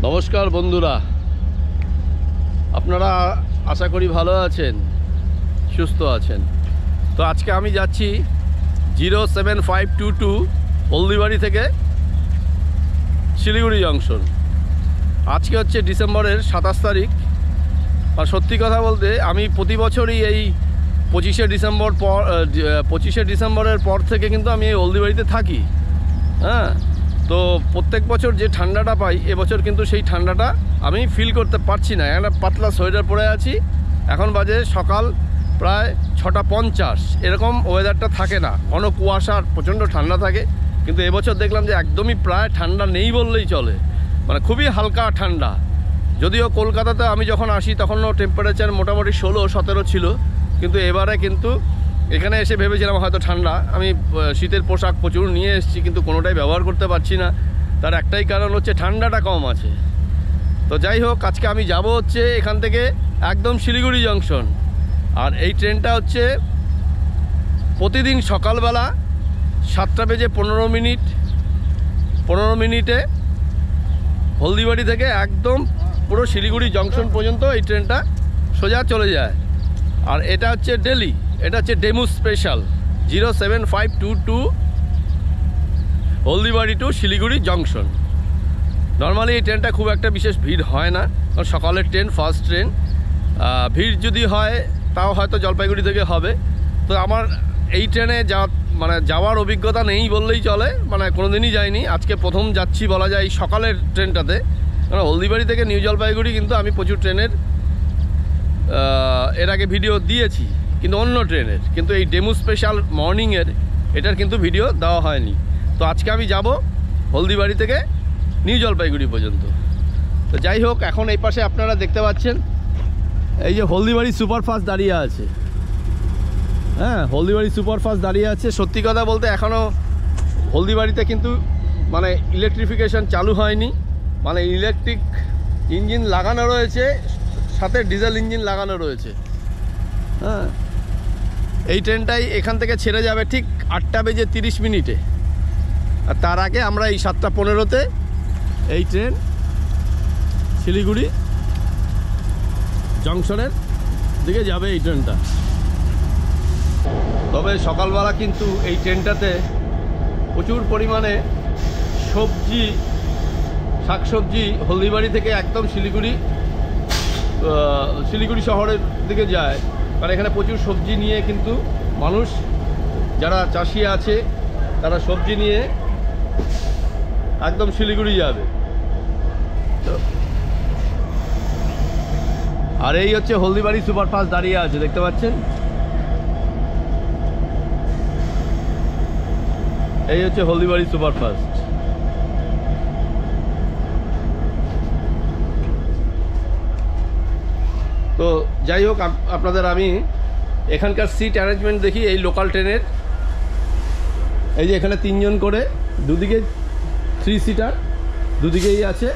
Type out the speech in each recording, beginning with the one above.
নমস্কার বন্ধুরা, আপনারা আশা করি ভালো আছেন, সুস্থ আছেন। তো আজকে আমি যাচ্ছি 07522 হলদিবাড়ি থেকে শিলিগুড়ি জংশন। আজকে হচ্ছে ডিসেম্বরের 27 তারিখ। আর সত্যি কথা বলতে আমি প্রতি বছরই এই 25শে ডিসেম্বরের পর থেকে কিন্তু আমি এই হলদিবাড়িতে থাকি। হ্যাঁ, তো প্রত্যেক বছর যে ঠান্ডাটা পাই এবছর কিন্তু সেই ঠান্ডাটা আমি ফিল করতে পারছি না। একটা পাতলা সোয়েটার পরে আছি, এখন বাজে সকাল প্রায় 6:50। এরকম ওয়েদারটা থাকে না, ঘন কুয়াশা, প্রচণ্ড ঠান্ডা থাকে। কিন্তু এবছর দেখলাম যে একদমই প্রায় ঠান্ডা নেই বললেই চলে, মানে খুবই হালকা ঠান্ডা। যদিও কলকাতাতে আমি যখন আসি তখনও টেম্পারেচার মোটামুটি 16-17 ছিল, কিন্তু এবারে কিন্তু এখানে এসে ভেবেছিলাম হয়তো ঠান্ডা। আমি শীতের পোশাক প্রচুর নিয়ে এসেছি, কিন্তু কোনোটাই ব্যবহার করতে পারছি না। তার একটাই কারণ হচ্ছে ঠান্ডাটা কম আছে। তো যাই হোক, আজকে আমি যাব হচ্ছে এখান থেকে একদম শিলিগুড়ি জংশন। আর এই ট্রেনটা হচ্ছে প্রতিদিন সকালবেলা 7:15 মিনিটে হলদিবাড়ি থেকে একদম পুরো শিলিগুড়ি জংশন পর্যন্ত এই ট্রেনটা সোজা চলে যায়। আর এটা হচ্ছে ডেলি, এটা হচ্ছে DEMU special 07522 Haldibari to Siliguri junction. Normally এই ট্রেনটা খুব একটা বিশেষ ভিড় হয় না, কারণ সকালের ট্রেন, ফার্স্ট ট্রেন। ভিড় যদি হয় তাও হয়তো জলপাইগুড়ি থেকে হবে। তো আমার এই ট্রেনে যাওয়ার অভিজ্ঞতা নেই বললেই চলে, মানে কোনোদিনই যাইনি, আজকে প্রথম যাচ্ছি বলা যায় এই সকালের ট্রেনটাতে। কারণ হলদিবাড়ি থেকে নিউ জলপাইগুড়ি কিন্তু আমি প্রচুর ট্রেনের এর আগে ভিডিও দিয়েছি, কিন্তু অন্য ট্রেনের। কিন্তু এই ডেমু স্পেশাল মর্নিংয়ের এটার কিন্তু ভিডিও দেওয়া হয়নি। তো আজকে আমি যাব হলদিবাড়ি থেকে নিউ জলপাইগুড়ি পর্যন্ত। তো যাই হোক, এখন এই পাশে আপনারা দেখতে পাচ্ছেন এই যে হলদিবাড়ি সুপারফাস্ট দাঁড়িয়ে আছে। হ্যাঁ, হলদিবাড়ি সুপারফাস্ট দাঁড়িয়ে আছে। সত্যি কথা বলতে এখনও হলদিবাড়িতে কিন্তু মানে ইলেকট্রিফিকেশান চালু হয়নি, মানে ইলেকট্রিক ইঞ্জিন লাগানো রয়েছে, সাথে ডিজেল ইঞ্জিন লাগানো রয়েছে। হ্যাঁ, এই ট্রেনটাই এখান থেকে ছেড়ে যাবে ঠিক 8:30 আর তার আগে আমরা এই 7:15-তে এই ট্রেন শিলিগুড়ি জংশনের দিকে যাবে এই ট্রেনটা। তবে সকালবেলা কিন্তু এই ট্রেনটাতে প্রচুর পরিমাণে সবজি, শাকসবজি হলদিবাড়ি থেকে একদম শিলিগুড়ি শহরের দিকে যায়। কারণ এখানে প্রচুর সবজি নিয়ে কিন্তু মানুষ, যারা চাষি আছে তারা সবজি নিয়ে একদম শিলিগুড়ি যাবে। আর এই হচ্ছে হলদিবাড়ি সুপারফাস্ট দাঁড়িয়ে আছে, দেখতে পাচ্ছেন। এই হচ্ছে হলদিবাড়ি সুপারফাস্ট। তো যাই হোক, আপনাদের আমি এখানকার সিট অ্যারেঞ্জমেন্ট দেখি এই লোকাল ট্রেনের। এই যে এখানে 3 জন করে, দুদিকে 3 সিটার, দুদিকেই আছে।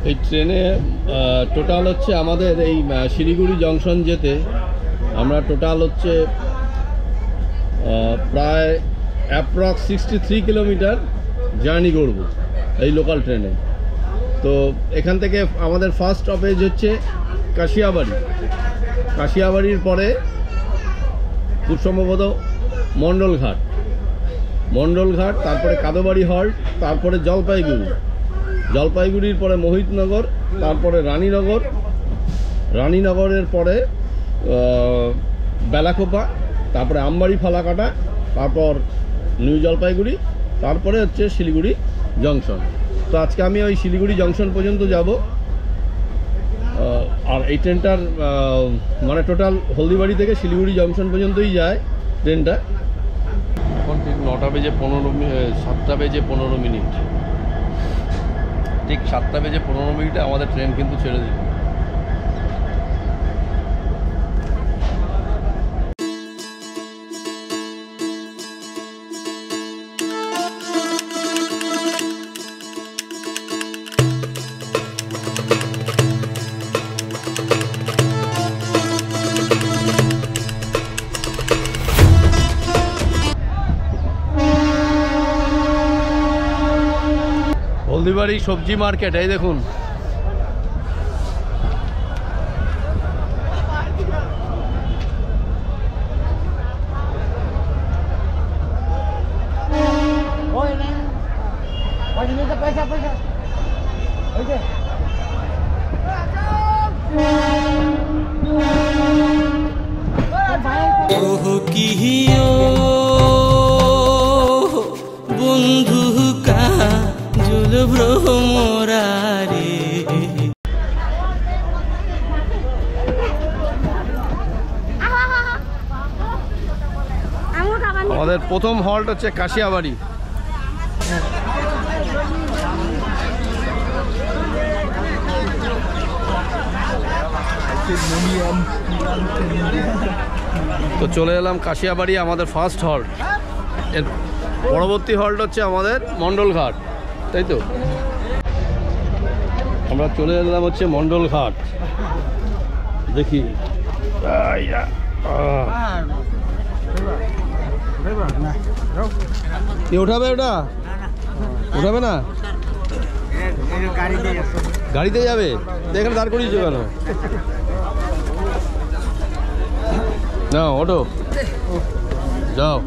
এই ট্রেনে টোটাল হচ্ছে আমাদের এই শিলিগুড়ি জংশন যেতে আমরা টোটাল হচ্ছে প্রায় অ্যাপ্রক্স 63 কিলোমিটার জার্নি করব এই লোকাল ট্রেনে। তো এখান থেকে আমাদের ফার্স্ট স্টপেজ হচ্ছে কাশিয়াবাড়ির পরে খুব সম্ভবত মণ্ডলঘাট, তারপরে কাদোবাড়ি হল্ট, তারপরে জলপাইগুড়ির পরে মোহিতনগর, তারপরে রানীনগরের পরে বেলাখোপা, তারপরে আমবাড়ি ফালাকাটা, তারপর নিউ জলপাইগুড়ি, তারপরে হচ্ছে শিলিগুড়ি জংশন। তো আজকে আমি ওই শিলিগুড়ি জংশন পর্যন্ত যাব। আর এই ট্রেনটার মানে টোটাল হলদিবাড়ি থেকে শিলিগুড়ি জংশন পর্যন্তই যায় ট্রেনটা। এখন ঠিক 7:15 ঠিক 7:15 আমাদের ট্রেন কিন্তু ছেড়ে দিল। হলদিবাড়ি সবজি মার্কেট। এই দেখুন, বন্ধু কা জুল ভ্রমরারে। আমাদের প্রথম হল্ট হচ্ছে কাশিয়াবাড়ি। তো চলে এলাম কাশিয়াবাড়ি, আমাদের ফার্স্ট হল্ট। এর পরবর্তী হল্ট হচ্ছে আমাদের মণ্ডলঘাট, তাই তো? আমরা চলে এলাম হচ্ছে মণ্ডলঘাট। দেখি কে উঠাবে? ওটা উঠাবে না, গাড়িতে যাবে। এখানে দাঁড় করিয়েছো কেন? না অটো যাও।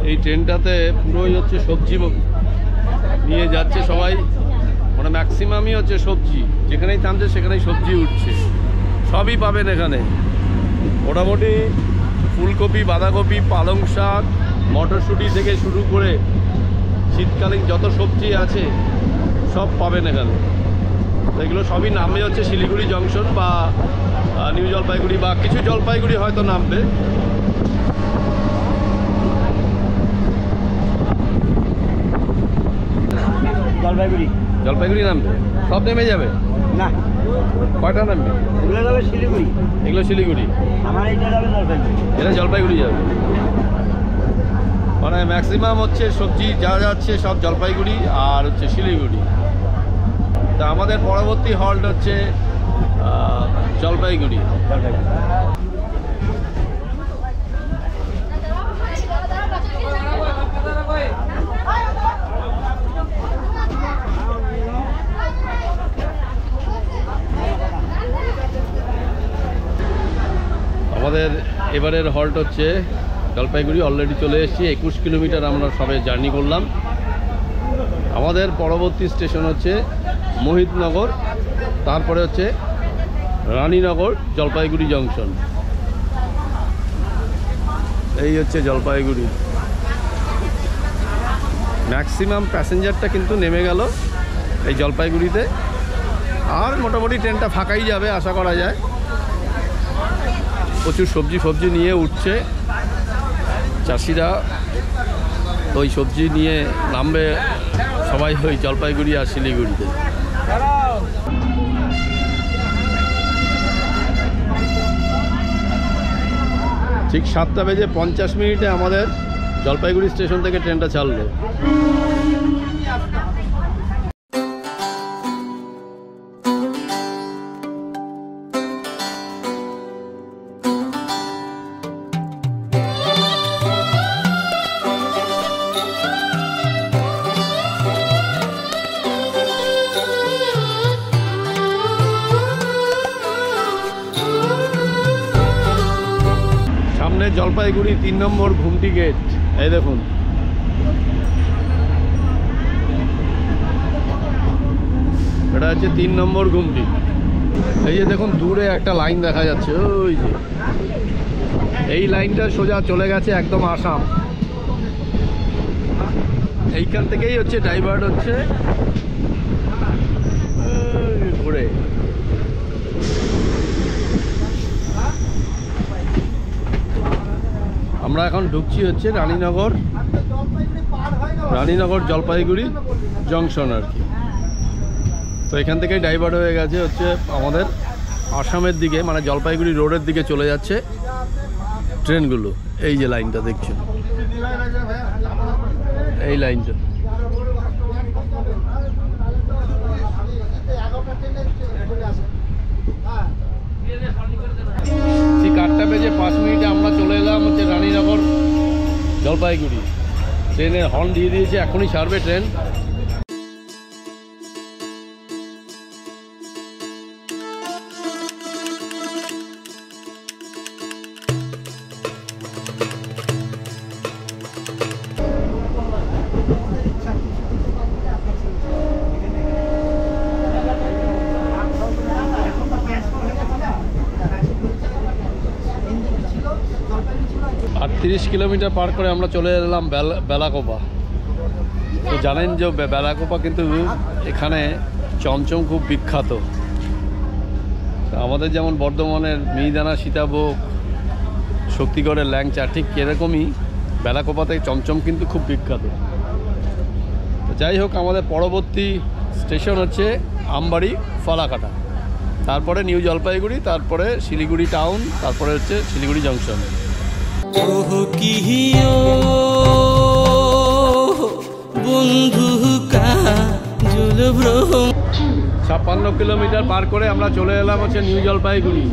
এই ট্রেনটাতে পুরোই হচ্ছে সবজি নিয়ে যাচ্ছে সবাই, মানে ম্যাক্সিমামই হচ্ছে সবজি। যেখানেই থামছে সেখানেই সবজি উঠছে, সবই পাবেন এখানে। মোটামুটি ফুলকপি, বাঁধাকপি, পালং শাক, মটরশুঁটি থেকে শুরু করে শীতকালীন যত সবজি আছে সব পাবেন এখানে। এগুলো সবই নামবে হচ্ছে শিলিগুড়ি জংশন বা নিউ জলপাইগুড়ি, বা কিছু জলপাইগুড়ি হয়তো নামবে। জলপাইগুড়ি নামবে, সব নেমে যাবে না? কয়টা নামবে? এগুলো যাবে শিলিগুড়ি। এগুলো শিলিগুড়ি, আমার এটা যাবে জলপাইগুড়ি। এটা জলপাইগুড়ি যাবে, মানে ম্যাক্সিমাম হচ্ছে সবজি যা যাচ্ছে সব জলপাইগুড়ি আর হচ্ছে শিলিগুড়ি। তা আমাদের পরবর্তী হল্ট হচ্ছে জলপাইগুড়ি। আমাদের এবারের হল্ট হচ্ছে জলপাইগুড়ি। অলরেডি চলে এসেছি, 21 কিলোমিটার আমরা সবে জার্নি করলাম। আমাদের পরবর্তী স্টেশন হচ্ছে মোহিতনগর, তারপরে হচ্ছে রানীনগর জলপাইগুড়ি জংশন। এই হচ্ছে জলপাইগুড়ি। ম্যাক্সিমাম প্যাসেঞ্জারটা কিন্তু নেমে গেল এই জলপাইগুড়িতে, আর মোটামুটি ট্রেনটা ফাঁকাই যাবে আশা করা যায়। প্রচুর সবজি নিয়ে উঠছে চাষিরা, ওই সবজি নিয়ে নামবে সবাই ওই জলপাইগুড়ি আর শিলিগুড়িতে। ঠিক 7:50 আমাদের জলপাইগুড়ি স্টেশন থেকে ট্রেনটা ছাড়লো। জলপাইগুড়ি 3 নম্বর ঘুমটি গেট, এই দেখুন। এটা হচ্ছে 3 নম্বর ঘুমটি। এই যে দেখুন দূরে একটা লাইন দেখা যাচ্ছে, ওই যে এই লাইনটা সোজা চলে গেছে একদম আসাম। এইখান থেকেই হচ্ছে ডাইভার্ট হচ্ছে ঘুরে। আমরা এখন ঢুকছি হচ্ছে রানীনগর জলপাইগুড়ি জংশন আর কি। তো এখান থেকেই ডাইভার্ট হয়ে গেছে হচ্ছে আমাদের আসামের দিকে, মানে জলপাইগুড়ি রোডের দিকে চলে যাচ্ছে ট্রেনগুলো। এই যে লাইনটা দেখছেন, এই লাইনটা। ঠিক 8টা বেজে 5 মিনিটে আমরা চলে এলাম হচ্ছে রানীনগর জলপাইগুড়ি। ট্রেনের হর্ন দিয়ে দিয়েছে, এখনই ছাড়বে ট্রেন। আর 30 কিলোমিটার পার করে আমরা চলে এলাম বেলাকোপা। তো জানেন যে বেলাকোপা কিন্তু এখানে চমচম খুব বিখ্যাত। আমাদের যেমন বর্ধমানের মিহিদানা, সীতাভোগ, শক্তিগড়ের ল্যাংচা, ঠিক এরকমই বেলাকোপাতে চমচম কিন্তু খুব বিখ্যাত। তো যাই হোক, আমাদের পরবর্তী স্টেশন হচ্ছে আমবাড়ি ফালাকাটা, তারপরে নিউ জলপাইগুড়ি, তারপরে শিলিগুড়ি টাউন, তারপরে হচ্ছে শিলিগুড়ি জংশন। ওহ কিহিও বন্ধু কাজল ভ্রম। 56 কিলোমিটার পার করে আমরা চলে এলাম হচ্ছে নিউ জলপাইগুড়ি।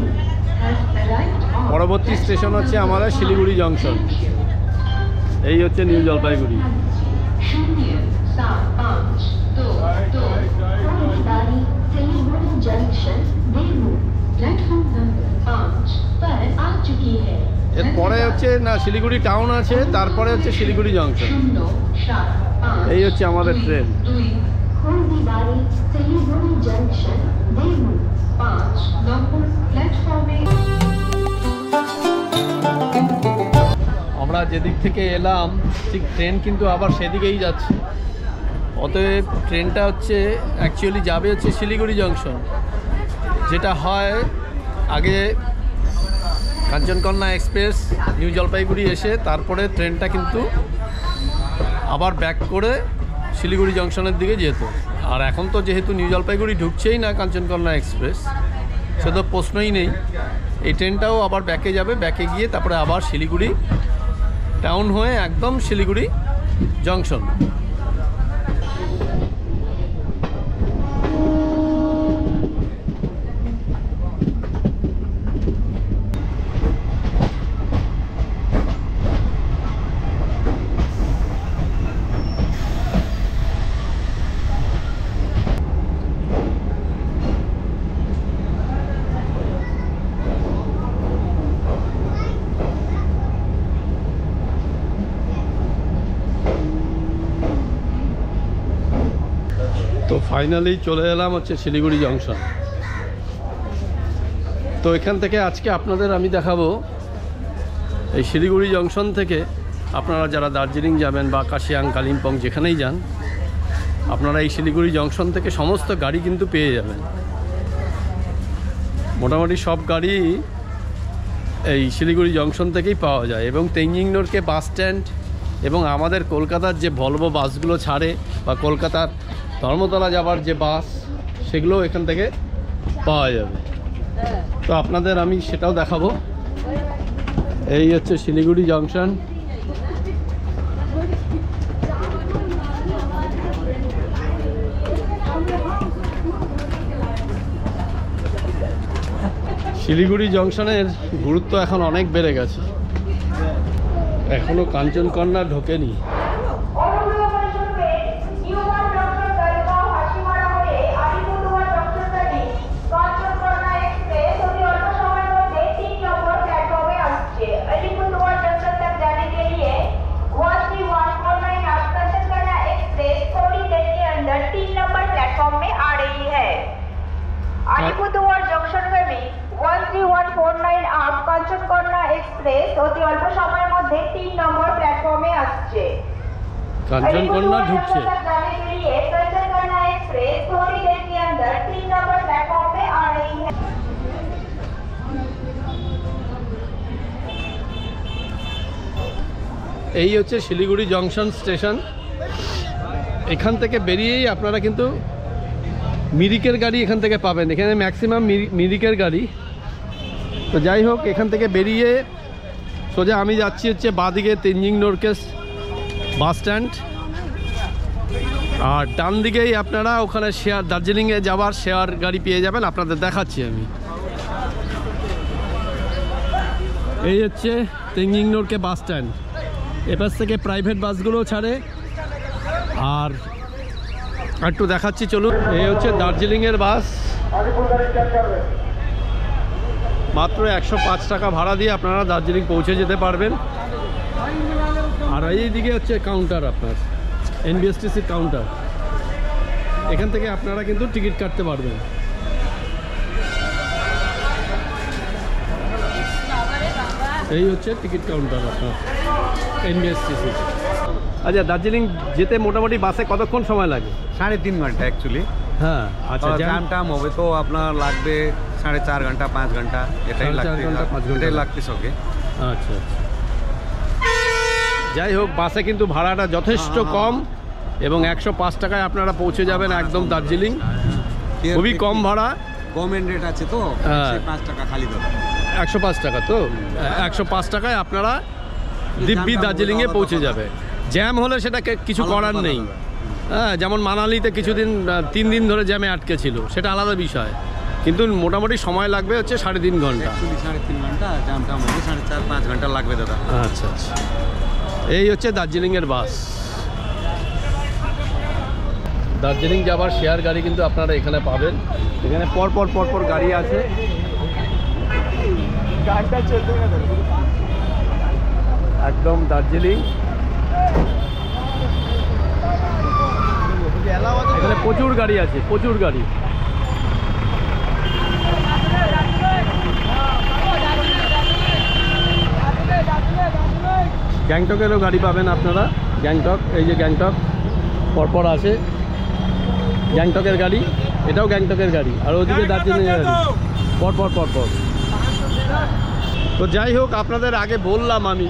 পরবর্তী স্টেশন হচ্ছে আমাদের শিলিগুড়ি জংশন। এই হচ্ছে নিউ জলপাইগুড়ি। এরপরে হচ্ছে না শিলিগুড়ি টাউন আছে, তারপরে হচ্ছে শিলিগুড়ি জংশন। এই হচ্ছে আমাদের ট্রেন। আমরা যেদিক থেকে এলাম ঠিক ট্রেন কিন্তু আবার সেদিকেই যাচ্ছে। অতএব ট্রেনটা হচ্ছে অ্যাকচুয়ালি যাবে হচ্ছে শিলিগুড়ি জংশন। যেটা হয় আগে কাঞ্চনকন্যা এক্সপ্রেস নিউ জলপাইগুড়ি এসে তারপরে ট্রেনটা কিন্তু আবার ব্যাক করে শিলিগুড়ি জংশনের দিকে যেত। আর এখন তো যেহেতু নিউ জলপাইগুড়ি ঢুকছেই না কাঞ্চনকন্যা এক্সপ্রেস, সে তো প্রশ্নই নেই। এই ট্রেনটাও আবার ব্যাকে যাবে, ব্যাকে গিয়ে তারপরে আবার শিলিগুড়ি টাউন হয়ে একদম শিলিগুড়ি জংশন। তো ফাইনালি চলে এলাম হচ্ছে শিলিগুড়ি জংশন। তো এখান থেকে আজকে আপনাদের আমি দেখাবো এই শিলিগুড়ি জংশন থেকে আপনারা যারা দার্জিলিং যাবেন বা কাশিয়াং, কালিম্পং যেখানেই যান, আপনারা এই শিলিগুড়ি জংশন থেকে সমস্ত গাড়ি কিন্তু পেয়ে যাবেন। মোটামুটি সব গাড়ি এই শিলিগুড়ি জংশন থেকেই পাওয়া যায়। এবং তেঞ্জিং নোরকে বাস স্ট্যান্ড এবং আমাদের কলকাতার যে ভলভো বাসগুলো ছাড়ে বা কলকাতার ধর্মতলা যাবার যে বাস, সেগুলো এখান থেকে পাওয়া যাবে। তো আপনাদের আমি সেটাও দেখাবো। এই হচ্ছে শিলিগুড়ি জংশন। শিলিগুড়ি জংশনের গুরুত্ব এখন অনেক বেড়ে গেছে। এখনো কাঞ্চনকন্যা ঢোকেনি। আলিপুরদুয়ার জংশনগামী 13149 আপ কাঞ্চনকন্যা এক্সপ্রেস অতি অল্প সময়ের মধ্যে 3 নম্বর প্ল্যাটফর্মে আসছে। কাঞ্চনকন্যা ঢুকছে। कांचनकन्या एक्सप्रेस थोड़ी देर के अंदर 3 नंबर प्लेटफॉर्म पे आ रही है। এই হচ্ছে শিলিগুড়ি জংশন স্টেশন। এখান থেকে বেরিয়েই আপনারা কিন্তু মিরিকের গাড়ি এখান থেকে পাবেন, এখানে ম্যাক্সিমাম মিরিকের গাড়ি। তো যাই হোক, এখান থেকে বেরিয়ে সোজা আমি যাচ্ছি হচ্ছে বাঁদিকে তেনজিং নোরকে বাস স্ট্যান্ড, আর ডান দিকেই আপনারা ওখানে শেয়ার দার্জিলিংয়ে যাওয়ার শেয়ার গাড়ি পেয়ে যাবেন, আপনাদের দেখাচ্ছি আমি। এই হচ্ছে তেনজিং নোরকে বাস স্ট্যান্ড, এপাশ থেকে প্রাইভেট বাসগুলো ছাড়ে। আর একটু দেখাচ্ছি চলুন, এই হচ্ছে দার্জিলিংয়ের বাস, মাত্র 105 টাকা ভাড়া দিয়ে আপনারা দার্জিলিং পৌঁছে যেতে পারবেন। আর এইদিকে হচ্ছে কাউন্টার, আপনার এনবিএসটিসি কাউন্টার, এখান থেকে আপনারা কিন্তু টিকিট কাটতে পারবেন। এই হচ্ছে টিকিট কাউন্টার আপনার এনবিএসটিসি। আচ্ছা, দার্জিলিং যেতে মোটামুটি বাসে কতক্ষণ সময় লাগে? 3.5 ঘন্টা অ্যাকচুয়ালি। হ্যাঁ, আচ্ছা, জ্যাম টাম হবে তো আপনার লাগবে 4.5 ঘন্টা 5 ঘন্টা, এটাই 4.5 ঘন্টা, 5 ঘন্টা লাগতে সকে। আচ্ছা আচ্ছা, যাই হোক, বাসে কিন্তু ভাড়াটা যথেষ্ট কম এবং 105 টাকায় আপনারা পৌঁছে যাবেন একদম দার্জিলিং, খুবই কম ভাড়া। গভর্নমেন্ট রেট আছে তো, 5 টাকা খালি দাদা। 105 টাকা, তো 105 টাকায় আপনারা দিব্যি দার্জিলিংয়ে পৌঁছে যাবে। জ্যাম হলে সেটা কিছু করার নেই। হ্যাঁ, যেমন মানালিতে কিছুদিন 3 দিন ধরে জ্যামে আটকে ছিল, সেটা আলাদা বিষয়, কিন্তু মোটামুটি সময় লাগবে হচ্ছে 3.5 ঘন্টা। 3.5 ঘন্টা, জ্যাম টাম হবে 4.5-5 ঘন্টা লাগবে দাদা। আচ্ছা আচ্ছা, এই হচ্ছে দার্জিলিংয়ের বাস। দার্জিলিং যাবার শেয়ার গাড়ি কিন্তু আপনারা এখানে পাবেন, এখানে পরপর গাড়ি আছে। একদম দার্জিলিং, এখানে প্রচুর গাড়ি আছে, প্রচুর গাড়ি। গ্যাংটকেরও গাড়ি পাবেন আপনারা, গ্যাংটক, এই যে গ্যাংটক পরপর আছে, গ্যাংটকের গাড়ি, এটাও গ্যাংটকের গাড়ি, আর ওদিকে দার্জিলিংয়ের গাড়ি, পরপর। তো যাই হোক, আপনাদের আগে বললাম আমি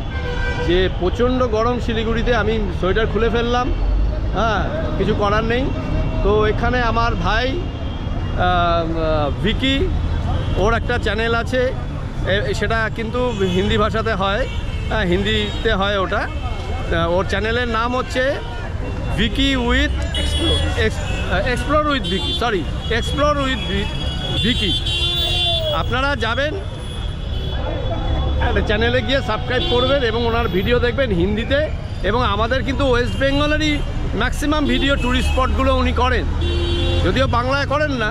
যে প্রচণ্ড গরম শিলিগুড়িতে, আমি সোয়েটার খুলে ফেললাম, হ্যাঁ, কিছু করার নেই। তো এখানে আমার ভাই ভিকি, ওর একটা চ্যানেল আছে, সেটা কিন্তু হিন্দি ভাষাতে হয়, হ্যাঁ, হিন্দিতে হয় ওটা। ওর চ্যানেলের নাম হচ্ছে Vicky with explore with Vicky. আপনারা যাবেন, চ্যানেলে গিয়ে সাবস্ক্রাইব করবেন এবং ওনার ভিডিও দেখবেন হিন্দিতে। এবং আমাদের কিন্তু ওয়েস্ট বেঙ্গলেরই ম্যাক্সিমাম ভিডিও ট্যুরিস্ট স্পটগুলো উনি করেন, যদিও বাংলায় করেন না,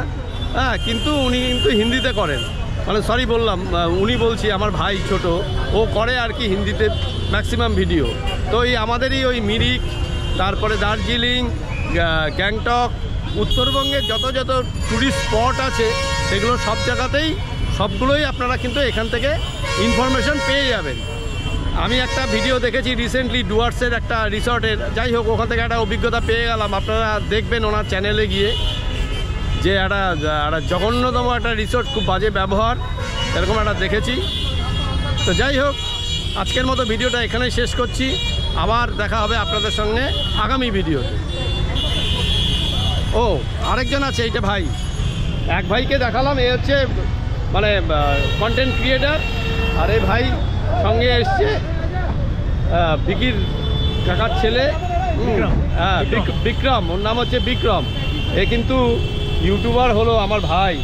হ্যাঁ, কিন্তু উনি কিন্তু হিন্দিতে করেন, মানে সরি বললাম, উনি বলছি, আমার ভাই ছোট, ও করে আর কি হিন্দিতে ম্যাক্সিমাম ভিডিও। তো এই আমাদেরই ওই মিরিক, তারপরে দার্জিলিং, গ্যাংটক, উত্তরবঙ্গের যত ট্যুরিস্ট স্পট আছে সেগুলো সব জায়গাতেই, সবগুলোই আপনারা কিন্তু এখান থেকে ইনফরমেশন পেয়ে যাবেন। আমি একটা ভিডিও দেখেছি রিসেন্টলি ডুয়ার্সের একটা রিসর্টের, যাই হোক, ওখান থেকে একটা অভিজ্ঞতা পেয়ে গেলাম। আপনারা দেখবেন ওনার চ্যানেলে গিয়ে যে একটা জঘন্যতম একটা রিসর্ট, খুব বাজে ব্যবহার, এরকম একটা দেখেছি। তো যাই হোক, আজকের মতো ভিডিওটা এখানেই শেষ করছি, আবার দেখা হবে আপনাদের সঙ্গে আগামী ভিডিওতে। ও, আরেকজন আছে, এইটা ভাই, এক ভাইকে দেখালাম, এ হচ্ছে মানে কন্টেন্ট ক্রিয়েটার, আর এই ভাই সঙ্গে এসছে ভিকির কাকার ছেলে, হ্যাঁ, বিক্রম, ওর নাম হচ্ছে বিক্রম, এ কিন্তু ইউটিউবার হলো আমার ভাই।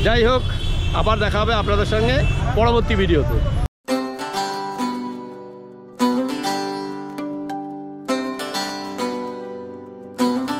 যাই হোক, আবার দেখা হবে আপনাদের সঙ্গে পরবর্তী ভিডিওতে।